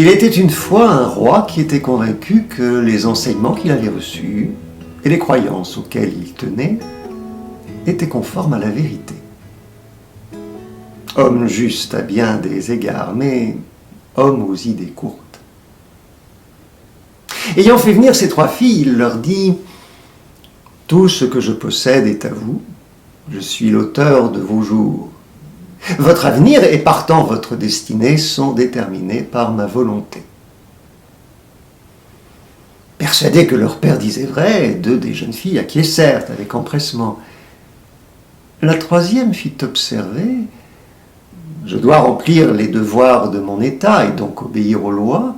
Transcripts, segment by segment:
Il était une fois un roi qui était convaincu que les enseignements qu'il avait reçus et les croyances auxquelles il tenait étaient conformes à la vérité. Homme juste à bien des égards, mais homme aux idées courtes. Ayant fait venir ses 3 filles, il leur dit « Tout ce que je possède est à vous, je suis l'auteur de vos jours. Votre avenir et partant votre destinée sont déterminés par ma volonté. » Persuadés que leur père disait vrai, 2 des jeunes filles acquiescèrent avec empressement. La 3e fit observer « Je dois remplir les devoirs de mon état et donc obéir aux lois,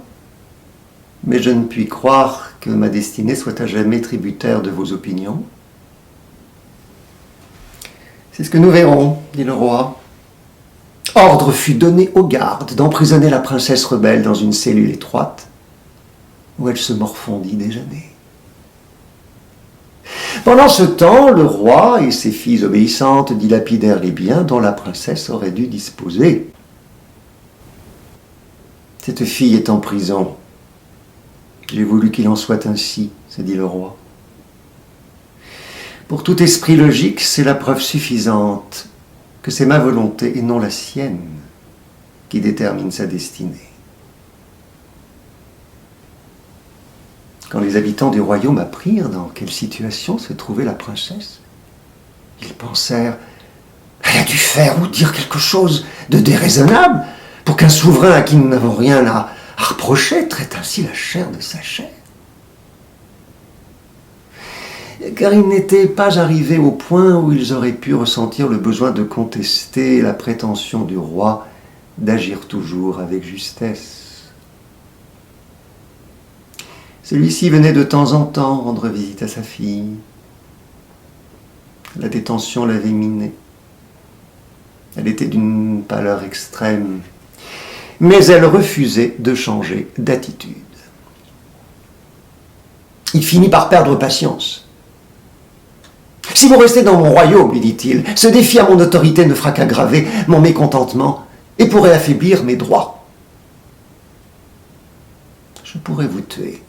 mais je ne puis croire que ma destinée soit à jamais tributaire de vos opinions. » « C'est ce que nous verrons, dit le roi. Ordre fut donné aux gardes d'emprisonner la princesse rebelle dans une cellule étroite, où elle se morfondit déjeuner. Pendant ce temps, le roi et ses filles obéissantes dilapidèrent les biens dont la princesse aurait dû disposer. Cette fille est en prison. J'ai voulu qu'il en soit ainsi, se dit le roi. Pour tout esprit logique, c'est la preuve suffisante que c'est ma volonté et non la sienne qui détermine sa destinée. Quand les habitants du royaume apprirent dans quelle situation se trouvait la princesse, ils pensèrent « Elle a dû faire ou dire quelque chose de déraisonnable pour qu'un souverain à qui nous n'avons rien à reprocher traite ainsi la chair de sa chair. » Car ils n'étaient pas arrivés au point où ils auraient pu ressentir le besoin de contester la prétention du roi d'agir toujours avec justesse. Celui-ci venait de temps en temps rendre visite à sa fille. La détention l'avait minée. Elle était d'une pâleur extrême, mais elle refusait de changer d'attitude. Il finit par perdre patience. « Si vous restez dans mon royaume, lui dit-il, ce défi à mon autorité ne fera qu'aggraver mon mécontentement et pourrait affaiblir mes droits. Je pourrais vous tuer,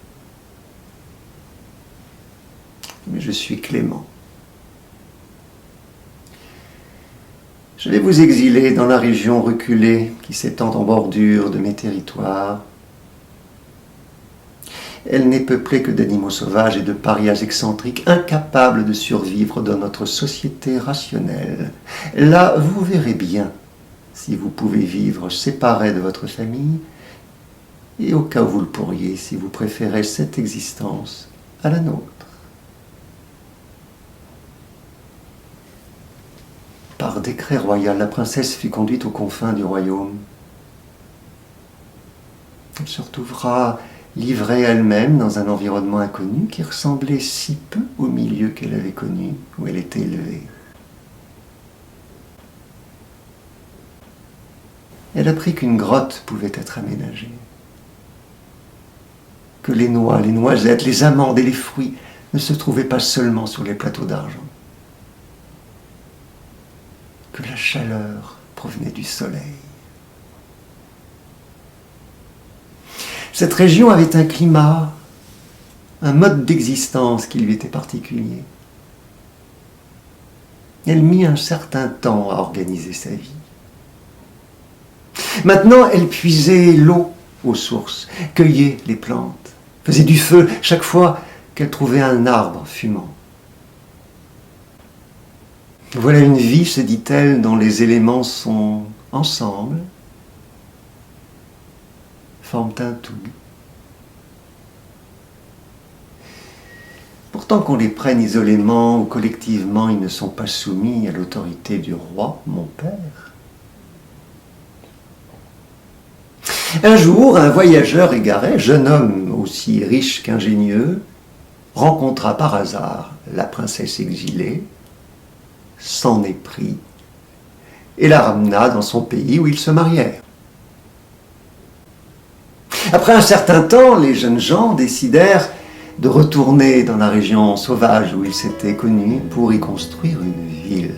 mais je suis clément. Je vais vous exiler dans la région reculée qui s'étend en bordure de mes territoires. Elle n'est peuplée que d'animaux sauvages et de parias excentriques, incapables de survivre dans notre société rationnelle. Là, vous verrez bien si vous pouvez vivre séparés de votre famille, et au cas où vous le pourriez, si vous préférez cette existence à la nôtre. Par décret royal, la princesse fut conduite aux confins du royaume. Elle se retrouvera livrée elle-même dans un environnement inconnu qui ressemblait si peu au milieu qu'elle avait connu, où elle était élevée. Elle apprit qu'une grotte pouvait être aménagée, que les noix, les noisettes, les amandes et les fruits ne se trouvaient pas seulement sur les plateaux d'argent, que la chaleur provenait du soleil. Cette région avait un climat, un mode d'existence qui lui était particulier. Elle mit un certain temps à organiser sa vie. Maintenant, elle puisait l'eau aux sources, cueillait les plantes, faisait du feu chaque fois qu'elle trouvait un arbre fumant. Voilà une vie, se dit-elle, dont les éléments sont ensemble, forment un tout. Pourtant qu'on les prenne isolément ou collectivement, ils ne sont pas soumis à l'autorité du roi, mon père. Un jour, un voyageur égaré, jeune homme aussi riche qu'ingénieux, rencontra par hasard la princesse exilée, s'en éprit et la ramena dans son pays où ils se marièrent. Après un certain temps, les jeunes gens décidèrent de retourner dans la région sauvage où ils s'étaient connus pour y construire une ville.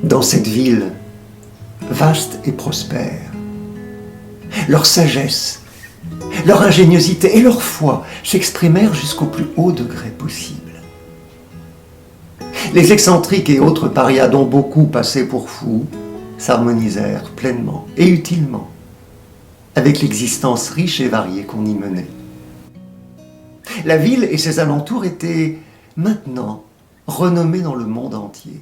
Dans cette ville, vaste et prospère, Leur sagesse, leur ingéniosité et leur foi s'exprimèrent jusqu'au plus haut degré possible. Les excentriques et autres parias dont beaucoup passaient pour fous s'harmonisèrent pleinement et utilement avec l'existence riche et variée qu'on y menait. La ville et ses alentours étaient maintenant renommés dans le monde entier.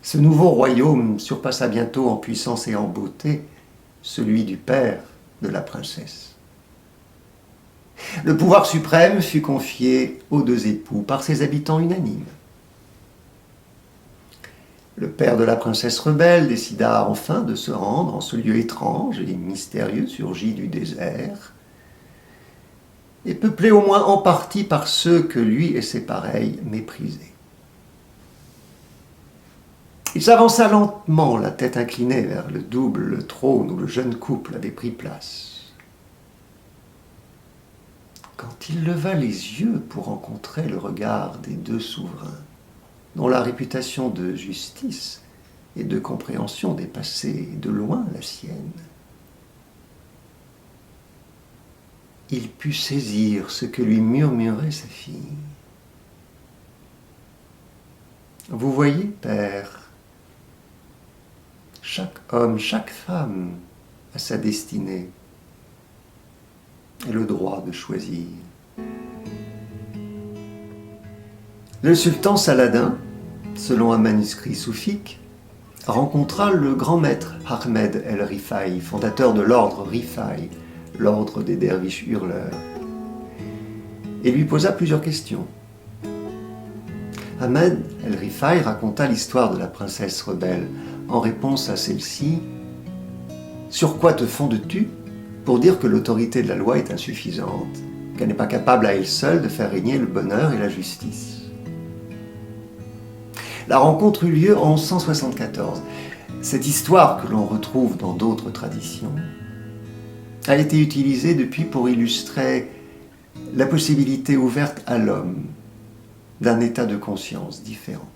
Ce nouveau royaume surpassa bientôt en puissance et en beauté celui du père de la princesse. Le pouvoir suprême fut confié aux deux époux par ses habitants unanimes. Le père de la princesse rebelle décida enfin de se rendre en ce lieu étrange et mystérieux surgi du désert, et peuplé au moins en partie par ceux que lui et ses pareils méprisaient. Il s'avança lentement, la tête inclinée vers le double trône où le jeune couple avait pris place. Quand il leva les yeux pour rencontrer le regard des deux souverains, dont la réputation de justice et de compréhension dépassait de loin la sienne, il put saisir ce que lui murmurait sa fille. « Vous voyez, père, chaque homme, chaque femme a sa destinée et le droit de choisir. » Le sultan Saladin, selon un manuscrit soufique, rencontra le grand maître Ahmed el-Rifai, fondateur de l'ordre Rifai, l'ordre des derviches hurleurs, et lui posa plusieurs questions. Ahmed el-Rifai raconta l'histoire de la princesse rebelle. En réponse à celle-ci, « Sur quoi te fondes-tu pour dire que l'autorité de la loi est insuffisante, qu'elle n'est pas capable à elle seule de faire régner le bonheur et la justice ?» La rencontre eut lieu en 1174. Cette histoire, que l'on retrouve dans d'autres traditions, a été utilisée depuis pour illustrer la possibilité ouverte à l'homme d'un état de conscience différent.